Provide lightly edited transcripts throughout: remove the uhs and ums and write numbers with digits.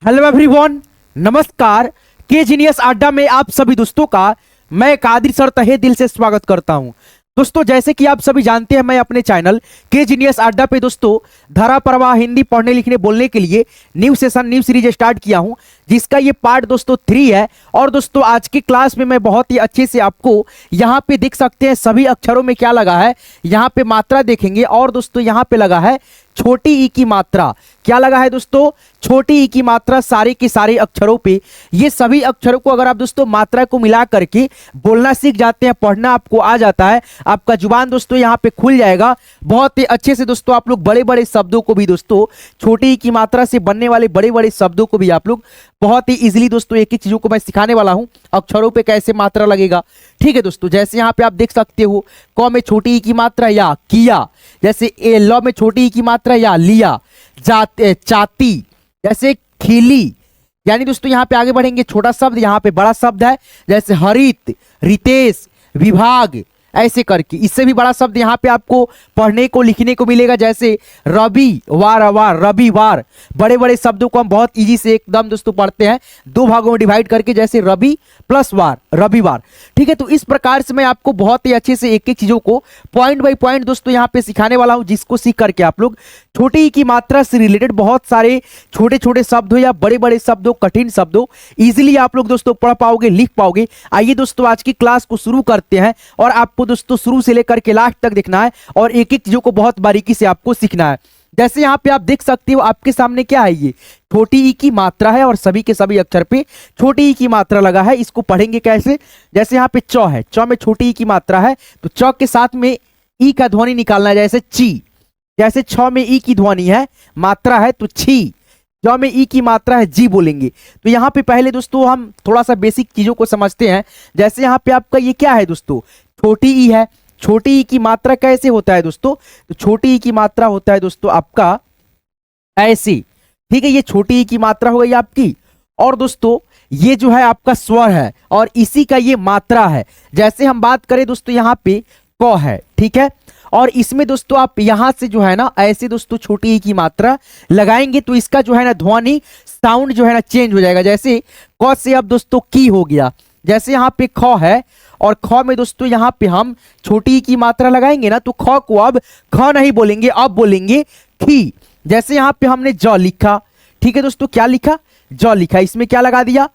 Hello everyone, नमस्कार। के genius अड्डा में आप सभी दोस्तों का मैं कादिर सर तहे दिल से स्वागत करता हूं। दोस्तों, जैसे कि आप सभी जानते हैं, मैं अपने चैनल के जीनियस अड्डा पे दोस्तों धारा प्रवाह हिंदी पढ़ने लिखने बोलने के लिए new session new series start किया हूं, जिसका ये पार्ट दोस्तों 3 है। और दोस्तों आज की क्लास में मैं बहुत ही अच्छे से आपको यहाँ पे देख सकते हैं सभी अक्षरों में क्या लगा है, यहाँ पे मात्रा देखेंगे। और दोस्तों यहाँ पे लगा है छोटी ई की मात्रा। क्या लगा है दोस्तों? छोटी ई की मात्रा सारे के सारे अक्षरों पे। ये सभी अक्षरों को अगर आप दोस्तों मात्रा को मिला करके बोलना सीख जाते हैं, पढ़ना आपको आ जाता है, आपका जुबान दोस्तों यहाँ पे खुल जाएगा बहुत ही अच्छे से। दोस्तों आप लोग बड़े बड़े शब्दों को भी दोस्तों छोटी ई की मात्रा से बनने वाले बड़े बड़े शब्दों को भी आप लोग बहुत ही इजीली दोस्तों एक एक चीजों को मैं सिखाने वाला हूं, अक्षरों पे कैसे मात्रा लगेगा। ठीक है दोस्तों, जैसे यहाँ पे आप देख सकते हो क में छोटी ई की मात्रा या किया, जैसे ल में छोटी ई की मात्रा या लिया, जाते चाती जैसे खिली। यानी दोस्तों यहाँ पे आगे बढ़ेंगे, छोटा शब्द यहाँ पे बड़ा शब्द है, जैसे हरित, रितेश, विभाग, ऐसे करके। इससे भी बड़ा शब्द यहाँ पे आपको पढ़ने को लिखने को मिलेगा, जैसे रविवार, रविवार। बड़े बड़े शब्दों को हम बहुत इजी से एकदम दोस्तों पढ़ते हैं, 2 भागों में डिवाइड करके, जैसे रवि प्लस वार, रविवार। ठीक है, तो इस प्रकार से मैं आपको बहुत ही अच्छे से एक एक चीजों को पॉइंट बाय पॉइंट दोस्तों यहाँ पे सिखाने वाला हूँ, जिसको सीख करके आप लोग छोटी ई की मात्रा से रिलेटेड बहुत सारे छोटे छोटे शब्द हो या बड़े बड़े शब्द हो, कठिन शब्द हो, इजिली आप लोग दोस्तों पढ़ पाओगे, लिख पाओगे। आइए दोस्तों आज की क्लास को शुरू करते हैं, और आपको दोस्तों शुरू से लेकर के लास्ट तक देखना है और एक एक चीजों को बहुत बारीकी से आपको सीखना है। जैसे यहाँ पे आप देख सकते हो आपके सामने क्या है, ये छोटी ई की मात्रा है और सभी के सभी अक्षर पे छोटी ई की मात्रा लगा है। इसको पढ़ेंगे कैसे? जैसे यहाँ पे चौ है, चौ में छोटी ई की मात्रा है, तो चौ के साथ में ई का ध्वनि निकालना है, जैसे ची। जैसे छ में ई की ध्वनि है, मात्रा है, तो छी। जौ में ई की मात्रा है, जी बोलेंगे। तो यहाँ पे पहले दोस्तों हम थोड़ा सा बेसिक चीजों को समझते हैं। जैसे यहाँ पे आपका ये क्या है दोस्तों? छोटी ई है। छोटी ई की मात्रा कैसे होता है दोस्तों? तो छोटी ई की मात्रा होता है दोस्तों आपका ऐसे। ठीक है, ये छोटी ई की मात्रा हो गई आपकी। और दोस्तों ये जो है आपका स्वर है और इसी का ये मात्रा है। जैसे हम बात करें दोस्तों यहाँ पे क है, ठीक है, और इसमें दोस्तों आप यहां से जो है ना ऐसे दोस्तों छोटी ई की मात्रा लगाएंगे, तो इसका जो है ना ध्वनि साउंड जो है ना चेंज हो जाएगा। जैसे क से अब दोस्तों की हो गया। जैसे यहाँ पे ख है और ख में दोस्तों यहाँ पे हम छोटी ई की मात्रा लगाएंगे ना, तो ख को अब ख नहीं बोलेंगे, अब बोलेंगे खी। जैसे यहाँ पे हमने ज लिखा, ठीक है दोस्तों, क्या लिखा? ज लिखा। इसमें क्या लगा दिया?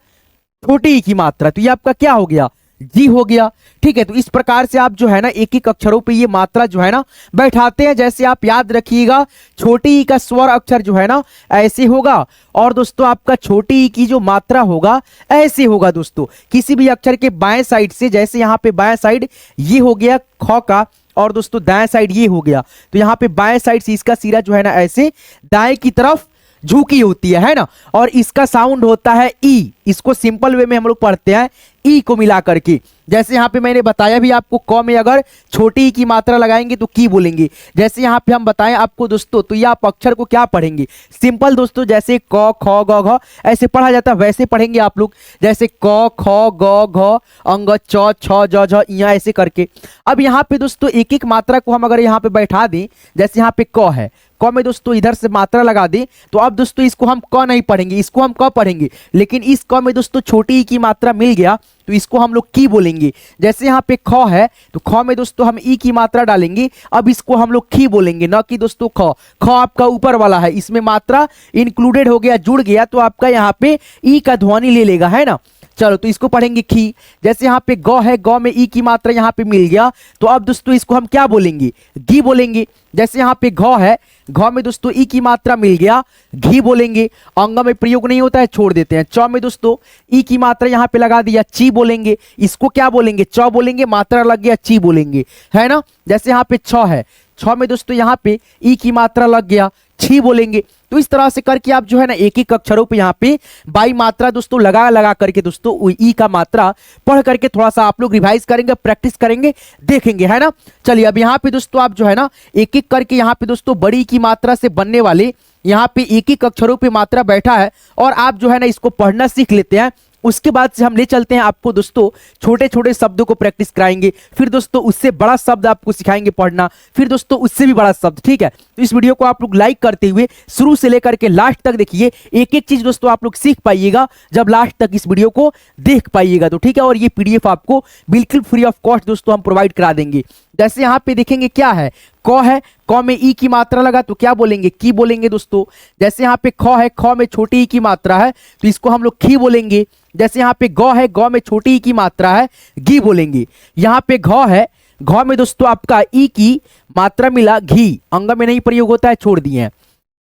छोटी ई की मात्रा, तो ये आपका क्या हो गया? जी हो गया। ठीक है, तो इस प्रकार से आप जो है ना एक एक अक्षरों पे ये मात्रा जो है ना बैठाते हैं। जैसे आप याद रखिएगा, छोटी ई का स्वर अक्षर जो है ना ऐसे होगा, और दोस्तों आपका छोटी ई की जो मात्रा होगा ऐसे होगा दोस्तों, किसी भी अक्षर के बाएं साइड से। जैसे यहाँ पे बाएं साइड ये हो गया ख का, और दोस्तों दाएं साइड ये हो गया, तो यहाँ पे बाएं साइड से इसका सिरा जो है ना ऐसे दाएं की तरफ झुकी होती है ना, और इसका साउंड होता है ई। इसको सिंपल वे में हम लोग पढ़ते हैं ई को मिला करके। जैसे यहाँ पे मैंने बताया भी आपको, क में अगर छोटी ई की मात्रा लगाएंगे तो की बोलेंगे। जैसे यहाँ पे हम बताएं आपको दोस्तों, तो ये आप अक्षर को क्या पढ़ेंगे? सिंपल दोस्तों, जैसे क ख ग घ ऐसे पढ़ा जाता है वैसे पढ़ेंगे आप लोग। जैसे क ख ग घ अंग च छ ज झ इया, ऐसे करके। अब यहाँ पे दोस्तों एक एक मात्रा को हम अगर यहाँ पे बैठा दें, जैसे यहाँ पे क है, क में दोस्तों इधर से मात्रा लगा दें, तो अब दोस्तों इसको हम क नहीं पढ़ेंगे, इसको हम क पढ़ेंगे। लेकिन इस क में दोस्तों छोटी ई की मात्रा मिल गया, तो इसको हम लोग की बोलेंगे। जैसे यहाँ पे ख है, तो ख में दोस्तों हम ई की मात्रा डालेंगे, अब इसको हम लोग की बोलेंगे, ना कि दोस्तों ख। ख आपका ऊपर वाला है, इसमें मात्रा इंक्लूडेड हो गया, जुड़ गया, तो आपका यहाँ पे ई का ध्वनि ले लेगा, है ना। चलो, तो इसको पढ़ेंगे खी। जैसे यहाँ पे ग है, ग में ई की मात्रा यहाँ पे मिल गया, तो अब दोस्तों इसको हम क्या बोलेंगे? घी बोलेंगे। जैसे यहाँ पे घ है, घ में दोस्तों ई की मात्रा मिल गया, घी बोलेंगे। अंग में प्रयोग नहीं होता है, छोड़ देते हैं। च में दोस्तों ई की मात्रा यहाँ पे लगा दिया, ची बोलेंगे। इसको क्या बोलेंगे? च बोलेंगे, मात्रा लग गया, ची बोलेंगे, है ना। जैसे यहाँ पे छ है, छ में दोस्तों यहाँ पे ई की मात्रा लग गया, छी बोलेंगे। तो इस तरह से करके आप जो है ना एक एक अक्षरों पे यहाँ पे बाई मात्रा दोस्तों लगा लगा करके दोस्तों ई का मात्रा पढ़ करके थोड़ा सा आप लोग रिवाइज करेंगे, प्रैक्टिस करेंगे, देखेंगे, है ना। चलिए अब यहाँ पे दोस्तों आप जो है ना एक एक करके यहाँ पे दोस्तों बड़ी की मात्रा से बनने वाले यहाँ पे एक एक अक्षरों पे मात्रा बैठा है, और आप जो है ना इसको पढ़ना सीख लेते हैं। उसके बाद से हम ले चलते हैं आपको दोस्तों छोटे छोटे शब्दों को प्रैक्टिस कराएंगे, फिर दोस्तों उससे बड़ा शब्द आपको सिखाएंगे पढ़ना, फिर दोस्तों उससे भी बड़ा शब्द। ठीक है, तो इस वीडियो को आप लोग लाइक करते हुए शुरू से लेकर के लास्ट तक देखिए, एक एक चीज दोस्तों आप लोग सीख पाइएगा जब लास्ट तक इस वीडियो को देख पाइएगा तो। ठीक है, और ये पीडीएफ आपको बिल्कुल फ्री ऑफ कॉस्ट दोस्तों हम प्रोवाइड करा देंगे। जैसे यहाँ पे देखेंगे क्या है, क है, क में ई की मात्रा लगा तो क्या बोलेंगे, की बोलेंगे दोस्तों। जैसे यहाँ पे ख है, ख में छोटी ई की मात्रा है तो इसको हम लोग खी बोलेंगे। जैसे यहाँ पे ग है, ग में छोटी ई की मात्रा है, गी बोलेंगे। यहाँ पे घ है, घ में दोस्तों आपका ई की मात्रा मिला, घी, अंग में नहीं प्रयोग होता है, छोड़ दिए हैं।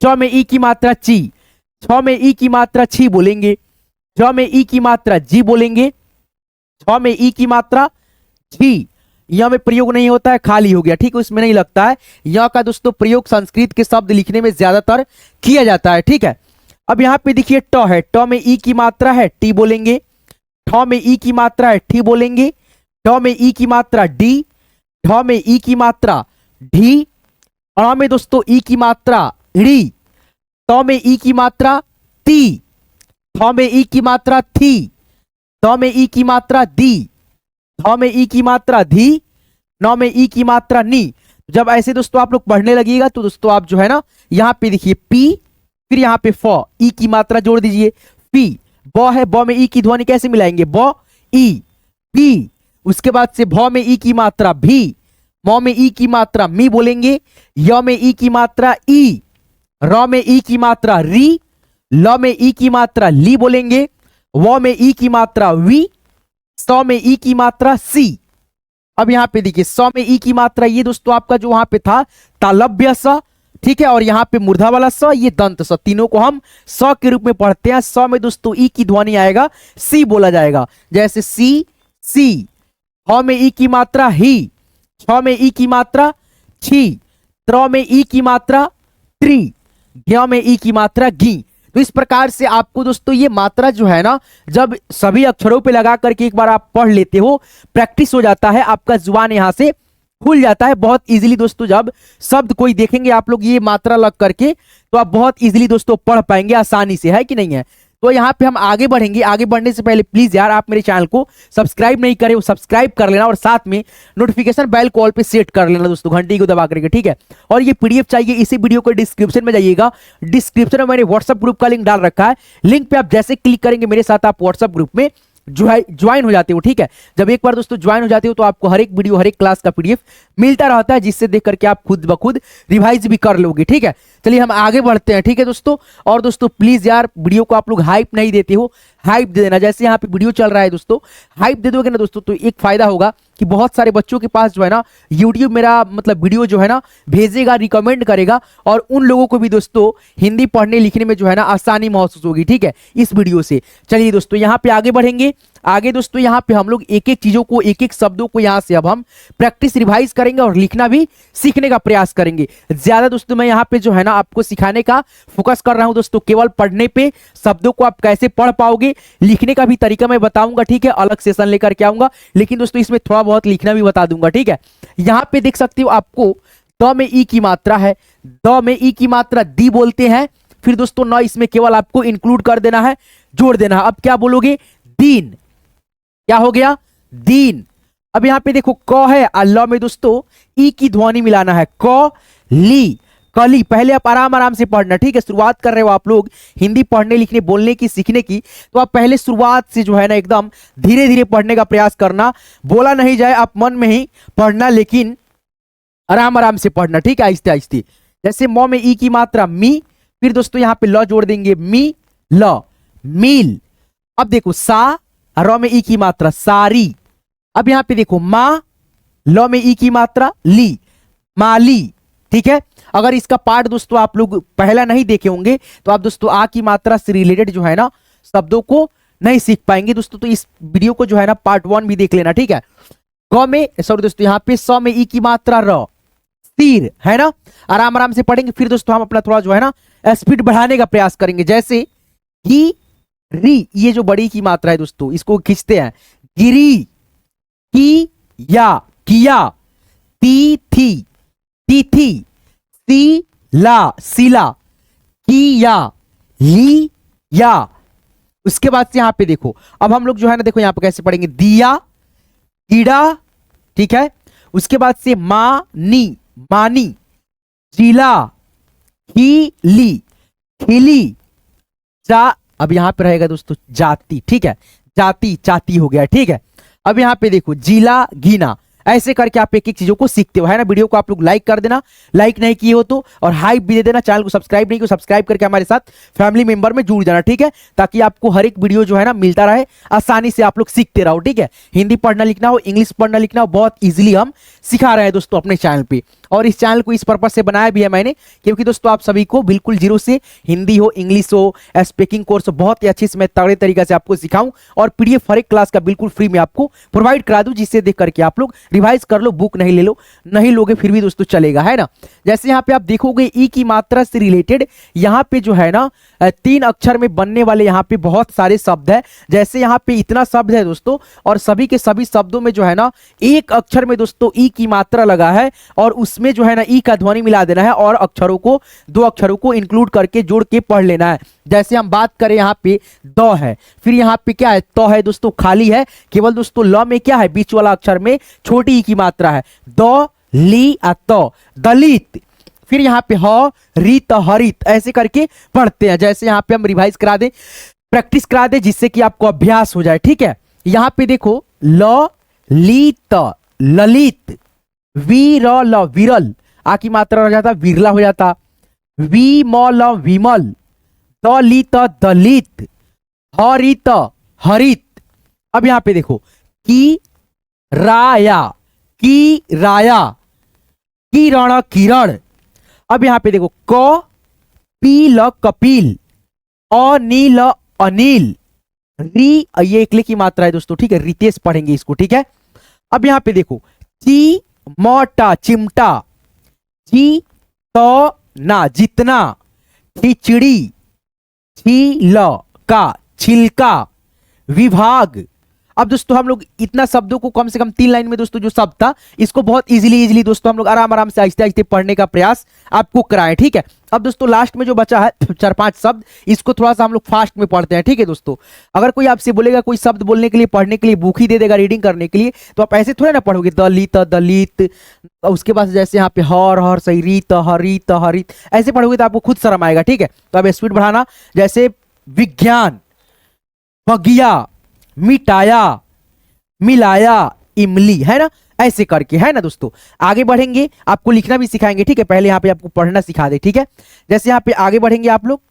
च में ई की मात्रा ची, छ में ई की मात्रा छी बोलेंगे। ज में ई की मात्रा जी बोलेंगे। छ में ई की मात्रा झी, यह में प्रयोग नहीं होता है, खाली हो गया। ठीक है, उसमें नहीं लगता है। यह का दोस्तों प्रयोग संस्कृत के शब्द लिखने में ज्यादातर किया जाता है। ठीक है, अब यहाँ पे देखिए ट है, ट में ई की मात्रा है, टी बोलेंगे। ठ में ई की मात्रा है, ठी बोलेंगे। ट में ई की मात्रा डी, ढ में ई की मात्रा ढी, अ में दोस्तों ई की मात्रा ड़ी, त में ई की मात्रा ती, थ में ई की मात्रा थी, द में ई की मात्रा दी, ध में ई की मात्रा धी, न में ई की मात्रा नी। जब ऐसे दोस्तों आप लोग पढ़ने लगिएगा तो दोस्तों आप जो है ना यहाँ पे देखिए पी, फिर यहाँ पे फ, ई की मात्रा जोड़ दीजिए, पी। ब है, ब में ई की ध्वनि कैसे मिलाएंगे, ब ई, पी। उसके बाद से भ में ई की मात्रा भी, म में ई की मात्रा मी बोलेंगे। य में ई की मात्रा ई, र में ई की मात्रा री, ल में ई की मात्रा ली बोलेंगे। व में ई की मात्रा वी, स में ई की मात्रा सी। अब यहाँ पे देखिए स में ई की मात्रा ये दोस्तों आपका जो वहां पे था तालव्य स। ठीक है, और यहाँ पे मूर्धा वाला स, ये दंत स, तीनों को हम स के रूप में पढ़ते हैं। स में दोस्तों ई की ध्वनि आएगा, सी बोला जाएगा। जैसे सी, सी। ह में ई की मात्रा ही, छ में ई की मात्रा छी, त्र में ई की मात्रा त्रि, ज्ञ में ई की मात्रा गी। तो इस प्रकार से आपको दोस्तों ये मात्रा जो है ना जब सभी अक्षरों पे लगा करके एक बार आप पढ़ लेते हो, प्रैक्टिस हो जाता है, आपका जुबान यहां से खुल जाता है बहुत इजीली दोस्तों। जब शब्द कोई देखेंगे आप लोग ये मात्रा लग करके तो आप बहुत इजीली दोस्तों पढ़ पाएंगे आसानी से, है कि नहीं है। तो यहाँ पे हम आगे बढ़ेंगे। आगे बढ़ने से पहले प्लीज यार आप मेरे चैनल को सब्सक्राइब नहीं करे वो सब्सक्राइब कर लेना, और साथ में नोटिफिकेशन बेल कॉल पे सेट कर लेना दोस्तों, घंटी को दबा करके। ठीक है, और ये पीडीएफ चाहिए इसी वीडियो को डिस्क्रिप्शन में जाइएगा, डिस्क्रिप्शन में मैंने व्हाट्सएप ग्रुप का लिंक डाल रखा है। लिंक पे आप जैसे क्लिक करेंगे मेरे साथ आप व्हाट्सएप ग्रुप में ज्वाइन हो जाते हो। ठीक है, जब एक बार दोस्तों ज्वाइन हो जाते हो तो आपको हर एक वीडियो हर एक क्लास का पीडीएफ मिलता रहता है, जिससे देख करके आप खुद ब खुद रिवाइज भी कर लोगे। ठीक है, चलिए हम आगे बढ़ते हैं। ठीक है दोस्तों, और दोस्तों प्लीज यार वीडियो को आप लोग हाइप नहीं देते हो, हाइप दे देना। जैसे यहाँ पे वीडियो चल रहा है दोस्तों, हाइप दे दोगे ना दोस्तों तो एक फायदा होगा कि बहुत सारे बच्चों के पास जो है ना यूट्यूब मेरा मतलब वीडियो जो है ना भेजेगा, रिकमेंड करेगा, और उन लोगों को भी दोस्तों हिंदी पढ़ने लिखने में जो है ना आसानी महसूस होगी। ठीक है, इस वीडियो से। चलिए दोस्तों यहाँ पे आगे बढ़ेंगे। आगे दोस्तों यहाँ पे हम लोग एक एक चीजों को, एक एक शब्दों को यहाँ से अब हम प्रैक्टिस रिवाइज करेंगे और लिखना भी सीखने का प्रयास करेंगे। ज्यादा दोस्तों मैं यहाँ पे जो है ना आपको सिखाने का फोकस कर रहा हूं दोस्तों, केवल पढ़ने पे। शब्दों को आप कैसे पढ़ पाओगे, लिखने का भी तरीका मैं बताऊंगा। ठीक है, अलग सेशन लेकर के आऊंगा, लेकिन दोस्तों इसमें थोड़ा बहुत लिखना भी बता दूंगा। ठीक है, यहाँ पे देख सकते हो आपको द में ई की मात्रा है, द में ई की मात्रा दी बोलते हैं। फिर दोस्तों न इसमें केवल आपको इंक्लूड कर देना है, जोड़ देना है। अब क्या बोलोगे, दीन। क्या हो गया, दीन। अब यहां पे देखो क है, अल्लाह में दोस्तों ई की ध्वनि मिलाना है, क ली, कली। पहले आप आराम आराम से पढ़ना। ठीक है, शुरुआत कर रहे हो आप लोग हिंदी पढ़ने लिखने बोलने की सीखने की, तो आप पहले शुरुआत से जो है ना एकदम धीरे धीरे पढ़ने का प्रयास करना, बोला नहीं जाए, आप मन में ही पढ़ना, लेकिन आराम आराम से पढ़ना। ठीक है, आहिस्ते आहिस्ते। जैसे म में ई की मात्रा मी, फिर दोस्तों यहाँ पे ल जोड़ देंगे, मी ल, मील। अब देखो सा, र में ई की मात्रा सारी। अब यहाँ पे देखो माँ, ल में ई की मात्रा ली, माली। ठीक है, अगर इसका पार्ट दोस्तों आप लोग पहला नहीं देखे होंगे तो आप दोस्तों आ की मात्रा से रिलेटेड जो है ना शब्दों को नहीं सीख पाएंगे दोस्तों। तो इस वीडियो को जो है ना पार्ट 1 भी देख लेना। ठीक है, ग में सॉरी दोस्तों यहाँ पे स में ई की मात्रा र, तीर, है ना। आराम आराम से पढ़ेंगे, फिर दोस्तों हम अपना थोड़ा जो है ना स्पीड बढ़ाने का प्रयास करेंगे। जैसे ही, री, ये जो बड़ी की मात्रा है दोस्तों इसको खींचते हैं, गिरी, की या, किया, ती थी, तिथि, सीला, सीला, किया, ली या। उसके बाद से यहाँ पे देखो, अब हम लोग जो है ना देखो यहाँ पे कैसे पढ़ेंगे, दिया, कीड़ा, ठीक है। उसके बाद से मानी, मानी, जिला, खीली, खिली, जा, अब यहां पे रहेगा दोस्तों जाति, ठीक है, जाति, चाती हो गया, ठीक है। अब यहाँ पे देखो जिला, गीना, ऐसे करके आप एक एक चीजों को सीखते हो, है ना। वीडियो को आप लोग लाइक कर देना, लाइक नहीं किए हो तो, और हाइप भी दे देना। चैनल को सब्सक्राइब नहीं किया, सब्सक्राइब करके हमारे साथ फैमिली मेंबर में जुड़ जाना, ठीक है, ताकि आपको हर एक वीडियो जो है ना मिलता रहे, आसानी से आप लोग सीखते रहो, ठीक है। हिंदी पढ़ना लिखना हो, इंग्लिश पढ़ना लिखना हो, बहुत ईजिली हम सिखा रहे हैं दोस्तों अपने चैनल पे। और इस चैनल को इस पर्पज से बनाया भी है मैंने, क्योंकि दोस्तों आप सभी को बिल्कुल जीरो से हिंदी हो, इंग्लिश हो, स्पीकिंग कोर्स बहुत ही अच्छे से मैं तगड़े तरीके से आपको सिखाऊं, और पीडीएफ हर एक क्लास का बिल्कुल फ्री में आपको प्रोवाइड करा दूं, जिससे देख करके आप लोग रिवाइज कर लो। बुक नहीं ले लो, नहीं लोगे फिर भी दोस्तों चलेगा, है ना। जैसे यहाँ पे आप देखोगे ई की मात्रा से रिलेटेड यहाँ पे जो है ना 3 अक्षर में बनने वाले यहाँ पे बहुत सारे शब्द है। जैसे यहाँ पे इतना शब्द है दोस्तों, और सभी के सभी शब्दों में जो है ना एक अक्षर में दोस्तों ई की मात्रा लगा है, और उसमें जो है ना ई का ध्वनि मिला देना है, और अक्षरों को, 2 अक्षरों को इंक्लूड करके जोड़ के पढ़ लेना है। जैसे हम बात करें यहाँ पे द है, फिर यहाँ पे क्या है, तो है दोस्तों, खाली है, केवल दोस्तों ल में क्या है, बीच वाला अक्षर में छोटी ई की मात्रा है, द, ली, तो, दलित। फिर यहाँ पे ह, रीत, हरित, ऐसे करके पढ़ते हैं। जैसे यहाँ पे हम रिवाइज करा दें, प्रैक्टिस करा दें, जिससे कि आपको अभ्यास हो जाए, ठीक है। यहाँ पे देखो ल, ली, त, ललित, वीरल, विरल, आ की मात्रा हो जाता, विरला हो जाता, विमल, विमल, दलित, दलित, हरित, हरित। अब यहाँ पे देखो की राया, की राया, किरण, किरण। अब यहाँ पे देखो क, पील, कपिल, अनिल, अनिल, री, ये एकले की मात्रा है दोस्तों, ठीक है, रितेश पढ़ेंगे इसको, ठीक है। अब यहाँ पे देखो ची, मोटा, चिमटा, जी, तो, ना, जितना, खिचड़ी, छील का, छिलका, विभाग। अब दोस्तों हम लोग इतना शब्दों को कम से कम 3 लाइन में दोस्तों जो शब्द था, इसको बहुत इजीली दोस्तों हम लोग आराम आराम से आहिस्ते आहिस्ते पढ़ने का प्रयास आपको कराएं, ठीक है। अब दोस्तों लास्ट में जो बचा है 4-5 शब्द, इसको थोड़ा सा हम लोग फास्ट में पढ़ते हैं, ठीक है दोस्तों। अगर कोई आपसे बोलेगा कोई शब्द बोलने के लिए, पढ़ने के लिए बुक ही दे देगा रीडिंग करने के लिए, तो आप ऐसे थोड़े ना पढ़ोगे, दलित, दलित, उसके बाद जैसे यहाँ पे हर, हर सही, रीत, हरित, हरित, ऐसे पढ़ोगे तो आपको खुद शर्म आएगा, ठीक है। तो अब स्पीड बढ़ाना, जैसे विज्ञान, बगिया, मिटाया, मिलाया, इमली, है ना, ऐसे करके, है ना दोस्तों। आगे बढ़ेंगे, आपको लिखना भी सिखाएंगे, ठीक है। पहले यहाँ पे आपको पढ़ना सिखा दे, ठीक है। जैसे यहाँ पे आगे बढ़ेंगे आप लोग,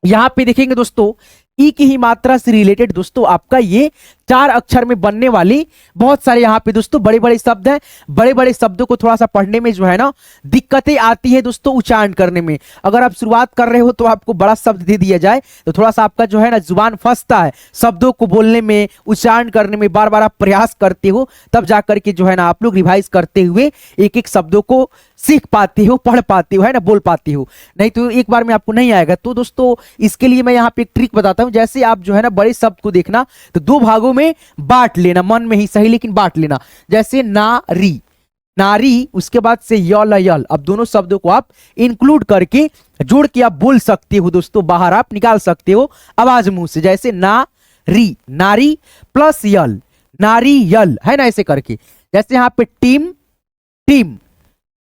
यहाँ पे देखेंगे दोस्तों ई की ही मात्रा से रिलेटेड दोस्तों आपका ये 4 अक्षर में बनने वाली बहुत सारे यहाँ पे दोस्तों बड़े बड़े शब्द हैं। बड़े बड़े शब्दों को थोड़ा सा पढ़ने में जो है ना दिक्कतें आती है दोस्तों, उच्चारण करने में। अगर आप शुरुआत कर रहे हो तो आपको बड़ा शब्द दे दिया जाए तो थोड़ा सा आपका जो है ना जुबान फंसता है शब्दों को बोलने में, उच्चारण करने में। बार बार आप प्रयास करते हो तब जाकर के जो है ना आप लोग रिवाइज करते हुए एक एक शब्दों को सीख पाते हो, पढ़ पाते हो, है ना, बोल पाते हो। नहीं तो एक बार में आपको नहीं आएगा। तो दोस्तों इसके लिए मैं यहाँ पे एक ट्रिक बताता हूँ। जैसे आप जो है ना बड़े शब्द को देखना तो 2 भागों में बांट लेना, मन में ही सही लेकिन बांट लेना। जैसे नारी, नारी, उसके बाद से यल, यल। अब दोनों शब्दों को आप इंक्लूड करके जोड़ के आप बोल सकते हो दोस्तों, बाहर आप निकाल सकते हो आवाज मुंह से। जैसे नारी, नारी प्लस यल, नारी यल, है ना, ऐसे करके। जैसे यहाँ पे टीम, टीम,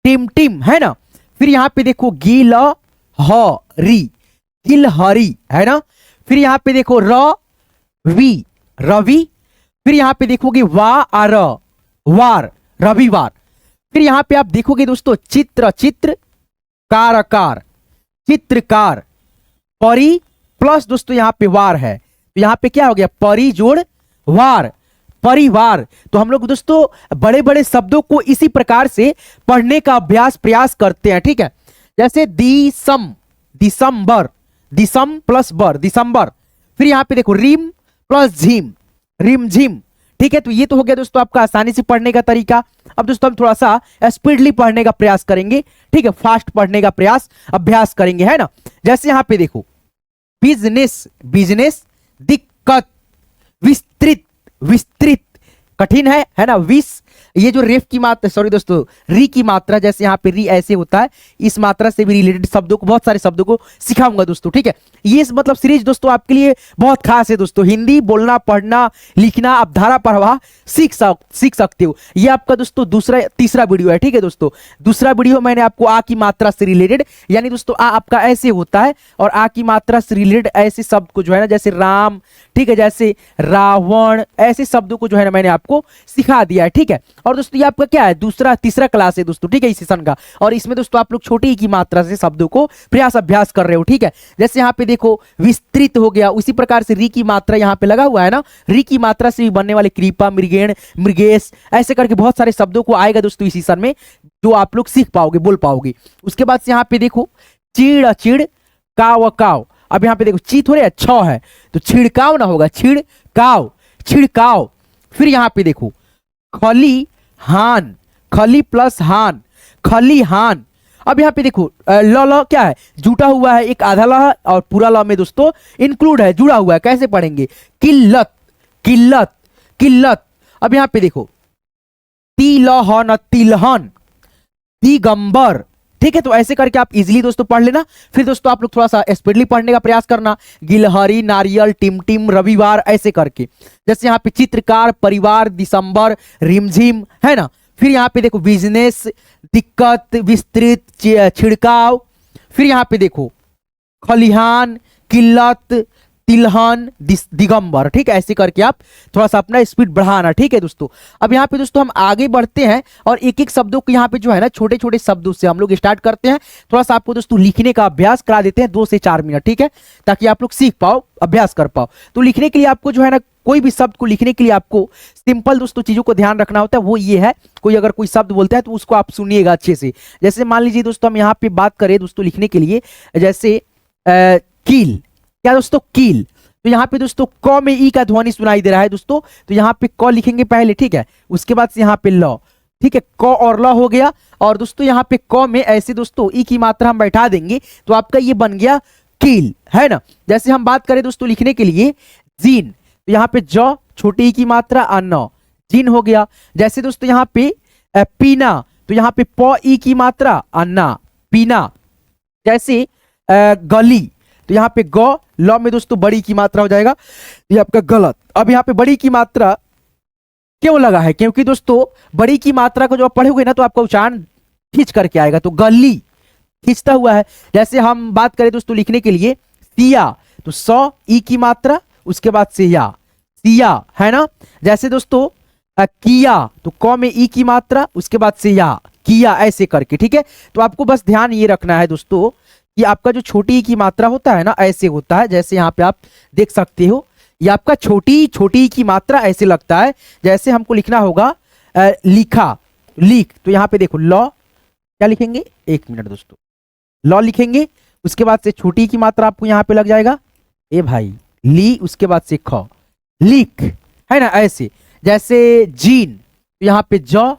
टीम, टीम, है ना। फिर यहाँ पे देखो गिल हरी, गिल हरी, है ना। फिर यहाँ पे देखो रवि, रवि। फिर यहाँ पे देखोगे वार, वार, रविवार। फिर यहाँ पे आप देखोगे दोस्तों चित्र, चित्र, कार, चित्रकार। परि प्लस दोस्तों यहाँ पे वार है तो यहाँ पे क्या हो गया, परि जोड़ वार, परिवार। तो हम लोग दोस्तों बड़े बड़े शब्दों को इसी प्रकार से पढ़ने का अभ्यास प्रयास करते हैं, ठीक है। जैसे दिसम, दिसंबर, दिसम प्लस बर, दिसंबर। फिर यहाँ पे देखो रिम प्लस झिम, रिम झिम, ठीक है। तो ये तो हो गया दोस्तों आपका आसानी से पढ़ने का तरीका। अब दोस्तों हम थोड़ा सा स्पीडली पढ़ने का प्रयास करेंगे, ठीक है, फास्ट पढ़ने का प्रयास अभ्यास करेंगे, है ना। जैसे यहाँ पे देखो बिजनेस, बिजनेस, दिक्कत, विस्तृत, विस्तृत, कठिन है ना, ये जो रेफ की मात्रा, सॉरी दोस्तों, री की मात्रा, जैसे यहाँ पे री ऐसे होता है, इस मात्रा से भी रिलेटेड शब्दों को, बहुत सारे शब्दों को सिखाऊंगा दोस्तों, ठीक है। ये मतलब सीरीज दोस्तों आपके लिए बहुत खास है दोस्तों। हिंदी बोलना, पढ़ना, लिखना, आप धारा प्रवाह सीख सकते हो। ये आपका दोस्तों तीसरा वीडियो है, ठीक है दोस्तों। दूसरा वीडियो मैंने आपको आ की मात्रा से रिलेटेड, यानी दोस्तों आ आपका ऐसे होता है और आ की मात्रा से रिलेटेड ऐसे शब्द को जो है ना, जैसे राम, ठीक है, जैसे रावण, ऐसे शब्दों को जो है ना मैंने आपको सिखा दिया है, ठीक है। और दोस्तों ये आपका क्या है, तीसरा क्लास है दोस्तों, ठीक है, इस सेशन का। और इसमें दोस्तों आप लोग छोटी की मात्रा से शब्दों को प्रयास अभ्यास कर रहे हो, ठीक है। जैसे यहाँ पे देखो विस्तृत हो गया, उसी प्रकार से री की मात्रा यहाँ पे लगा हुआ है ना, री की मात्रा से भी बनने वाले कृपा, मृगेण, मृगेश, ऐसे करके बहुत सारे शब्दों को आएगा दोस्तों इस सेशन में, जो आप लोग सीख पाओगे, बोल पाओगे। उसके बाद से यहाँ पे देखो चिड़, चिड़, काव, काव। अब यहाँ पे देखो ची थोड़े छ है, तो छिड़काव ना होगा, छिड़काव, छिड़काव। फिर यहाँ पे देखो खली हान, खली प्लस हान, खली हान। अब यहाँ पे देखो ल क्या है, जुटा हुआ है, एक आधा ल है और पूरा ल में दोस्तों इंक्लूड है, जुड़ा हुआ है। कैसे पढ़ेंगे, किल्लत, किल्लत, किल्लत। अब यहाँ पे देखो तिलहन, तिलहन, दिगंबर, ठीक है। तो ऐसे करके आप इजीली दोस्तों पढ़ लेना। फिर दोस्तों आप लोग थोड़ा सा स्पीडली पढ़ने का प्रयास करना, गिलहरी, नारियल, टिमटिम, रविवार, ऐसे करके। जैसे यहाँ पे चित्रकार, परिवार, दिसंबर, रिमझिम, है ना। फिर यहाँ पे देखो बिजनेस, दिक्कत, विस्तृत, छिड़काव। फिर यहाँ पे देखो खलिहान, किल्लत, तिलहन, दिगंबर, ठीक है। ऐसे करके आप थोड़ा सा अपना स्पीड बढ़ाना, ठीक है दोस्तों। अब यहाँ पे दोस्तों हम आगे बढ़ते हैं और एक एक शब्दों को यहाँ पे जो है ना, छोटे छोटे शब्दों से हम लोग स्टार्ट करते हैं। थोड़ा सा आपको दोस्तों लिखने का अभ्यास करा देते हैं 2 से 4 मिनट, ठीक है, ताकि आप लोग सीख पाओ, अभ्यास कर पाओ। तो लिखने के लिए आपको जो है ना, कोई भी शब्द को लिखने के लिए आपको सिंपल दोस्तों चीजों को ध्यान रखना होता है। वो ये है, कोई अगर कोई शब्द बोलता है तो उसको आप सुनिएगा अच्छे से। जैसे मान लीजिए दोस्तों हम यहाँ पे बात करें दोस्तों लिखने के लिए, जैसे कील, क्या दोस्तों, कील। तो यहाँ पे दोस्तों क में ई का ध्वनि सुनाई दे रहा है दोस्तों, तो यहाँ पे क लिखेंगे पहले, ठीक है। उसके बाद से यहाँ पे ल, ठीक है, क और ल हो गया। और दोस्तों यहाँ पे क में ऐसे दोस्तों ई की मात्रा हम बैठा देंगे, तो आपका ये बन गया कील, है ना। जैसे हम बात करें दोस्तों लिखने के लिए जीन, तो यहाँ पे ज छोटी ई की मात्रा अन्न, जीन हो गया। जैसे दोस्तों यहाँ पे पीना, तो यहाँ पे प ई की मात्रा अन्ना, पीना। जैसे गली, तो यहाँ पे ग ल में दोस्तों बड़ी की मात्रा हो जाएगा, ये आपका गलत। अब यहाँ पे बड़ी की मात्रा क्यों लगा है, क्योंकि दोस्तों बड़ी की मात्रा को जो आप पढ़ोगे ना, तो आपका उच्चारण खींच करके आएगा, तो गली खींचता हुआ है। जैसे हम बात करें दोस्तों लिखने के लिए सिया, तो स ई की मात्रा, उसके बाद से या, सिया, है ना। जैसे दोस्तों किया, तो क में ई की मात्रा, उसके बाद से या, किया, ऐसे करके, ठीक है। तो आपको बस ध्यान ये रखना है दोस्तों कि आपका जो छोटी ई की मात्रा होता है ना, ऐसे होता है। जैसे यहाँ पे आप देख सकते हो, ये आपका छोटी की मात्रा ऐसे लगता है। जैसे हमको लिखना होगा लिखा, लिख, तो यहाँ पे देखो लॉ, क्या लिखेंगे, 1 मिनट दोस्तों, लॉ लिखेंगे। उसके बाद से छोटी की मात्रा आपको यहाँ पे लग जाएगा, ए भाई, ली, उसके बाद से ख, लिख, है ना, ऐसे। जैसे जीन, तो यहाँ पे ज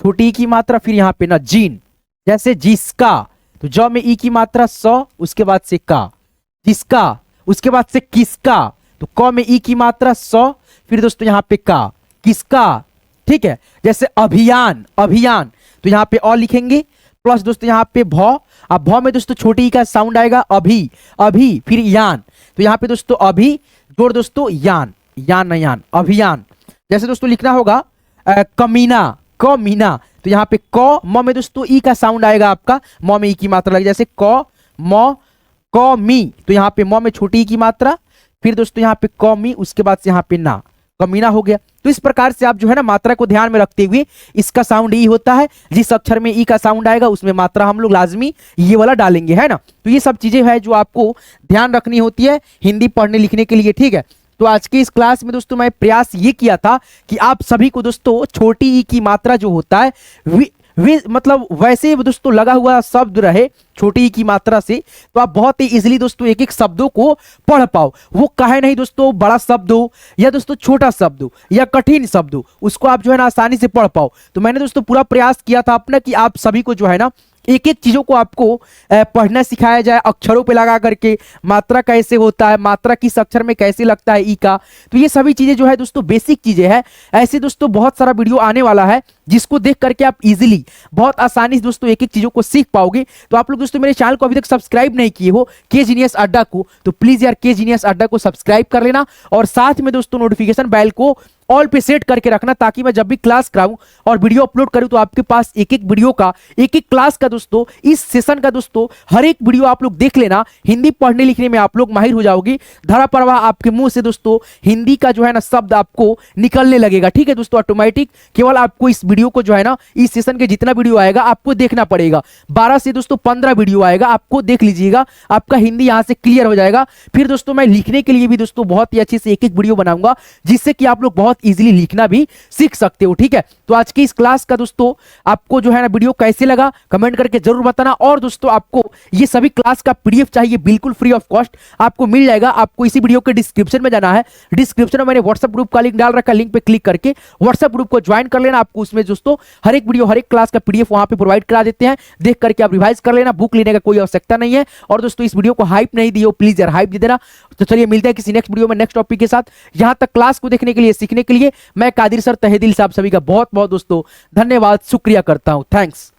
छोटी की मात्रा, फिर यहाँ पे ना जीन। जैसे जिसका, तो ज में ई की मात्रा स, उसके बाद से का, जिसका। उसके बाद से किसका, तो क में ई की मात्रा स, फिर दोस्तों यहाँ पे का, किसका, ठीक है। जैसे अभियान, अभियान, तो यहाँ पे अ लिखेंगे, प्लस दोस्तों यहाँ पे भ। अब भ में दोस्तों छोटी ई का साउंड आएगा, अभी, अभी, फिर यान, तो यहाँ पे दोस्तों अभी जोड़ दोस्तों यान, यान न यान, अभियान। जैसे दोस्तों लिखना होगा कमीना, कमीना, तो यहाँ पे क म में दोस्तों ई का साउंड आएगा आपका, म में ई की मात्रा लगे। जैसे क म, क मी, तो यहाँ पे म में छोटी ई की मात्रा, फिर दोस्तों यहाँ पे क मी, उसके बाद से यहाँ पे ना, कमीना हो गया। तो इस प्रकार से आप जो है ना मात्रा को ध्यान में रखते हुए, इसका साउंड ई होता है, जिस अक्षर में ई का साउंड आएगा उसमें मात्रा हम लोग लाजमी ये वाला डालेंगे, है ना। तो ये सब चीजें हैं जो आपको ध्यान रखनी होती है हिंदी पढ़ने लिखने के लिए, ठीक है। तो आज की इस क्लास में दोस्तों मैं प्रयास ये किया था कि आप सभी को दोस्तों छोटी ई की मात्रा जो होता है मतलब वैसे दोस्तों लगा हुआ शब्द रहे छोटी ई की मात्रा से, तो आप बहुत ही इजीली दोस्तों एक एक शब्दों को पढ़ पाओ। वो कहे नहीं दोस्तों बड़ा शब्द हो या दोस्तों छोटा शब्द हो या कठिन शब्द हो, उसको आप जो है ना आसानी से पढ़ पाओ। तो मैंने दोस्तों पूरा प्रयास किया था अपना कि आप सभी को जो है ना एक एक चीजों को आपको पढ़ना सिखाया जाए, अक्षरों पे लगा करके मात्रा कैसे होता है, मात्रा किस अक्षर में कैसे लगता है ई का। तो ये सभी चीजें जो है दोस्तों बेसिक चीजें हैं। ऐसे दोस्तों बहुत सारा वीडियो आने वाला है जिसको देख करके आप इजीली बहुत आसानी से दोस्तों एक एक चीजों को सीख पाओगे। तो आप लोग दोस्तों मेरे चैनल को अभी तक सब्सक्राइब नहीं किए हो के जीनियस अड्डा को, तो प्लीज यार के जीनियस अड्डा को सब्सक्राइब कर लेना और साथ में दोस्तों नोटिफिकेशन बेल को ऑल पे सेट करके रखना, ताकि मैं जब भी क्लास कराऊं और वीडियो अपलोड करूं तो आपके पास एक एक वीडियो का, एक एक क्लास का दोस्तों, इस सेशन का दोस्तों हर एक वीडियो आप लोग देख लेना। हिंदी पढ़ने लिखने में आप लोग माहिर हो जाओगे, धरा परवाह आपके मुंह से दोस्तों हिंदी का जो है ना शब्द आपको निकलने लगेगा। ठीक है दोस्तों, ऑटोमेटिक। केवल आपको इस वीडियो को जो है ना, इस सेशन के जितना वीडियो आएगा आपको देखना पड़ेगा। 12 से दोस्तों 15 वीडियो आएगा, आपको देख लीजिएगा, आपका हिंदी यहां से क्लियर हो जाएगा। फिर दोस्तों मैं लिखने के लिए भी दोस्तों बहुत ही अच्छे से एक एक वीडियो बनाऊंगा, जिससे कि आप लोग बहुत इजीली लिखना भी सीख सकते हो। ठीक है, तो आज की इस क्लास का दोस्तों आपको जो है ना वीडियो कैसे लगा कमेंट करके जरूर बताना। और दोस्तों आपको ये सभी क्लास का पीडीएफ चाहिए बिल्कुल फ्री ऑफ कॉस्ट, आपको मिल जाएगा। आपको इसी वीडियो के डिस्क्रिप्शन में जाना है, डिस्क्रिप्शन में मैंने व्हाट्सएप ग्रुप का लिंक डाल रखा है, लिंक पे क्लिक करके व्हाट्सएप ग्रुप को ज्वाइन कर लेना। आपको उसमें दोस्तों हर एक वीडियो, हर एक क्लास का पीडीएफ वहां पे प्रोवाइड करा देते हैं, देख करके आप रिवाइज कर लेना। बुक लेने का कोई आवश्यकता नहीं है। और दोस्तों इस वीडियो को हाइप नहीं दियो, प्लीज यार हाइप दे देना। तो चलिए मिलते हैं किसी नेक्स्ट वीडियो में नेक्स्ट टॉपिक के साथ। यहां तक क्लास को देखने के लिए, सीखने के लिए मैं कादिर सर तहे दिल से आप सभी का बहुत बहुत दोस्तों धन्यवाद, शुक्रिया करता हूं। थैंक्स।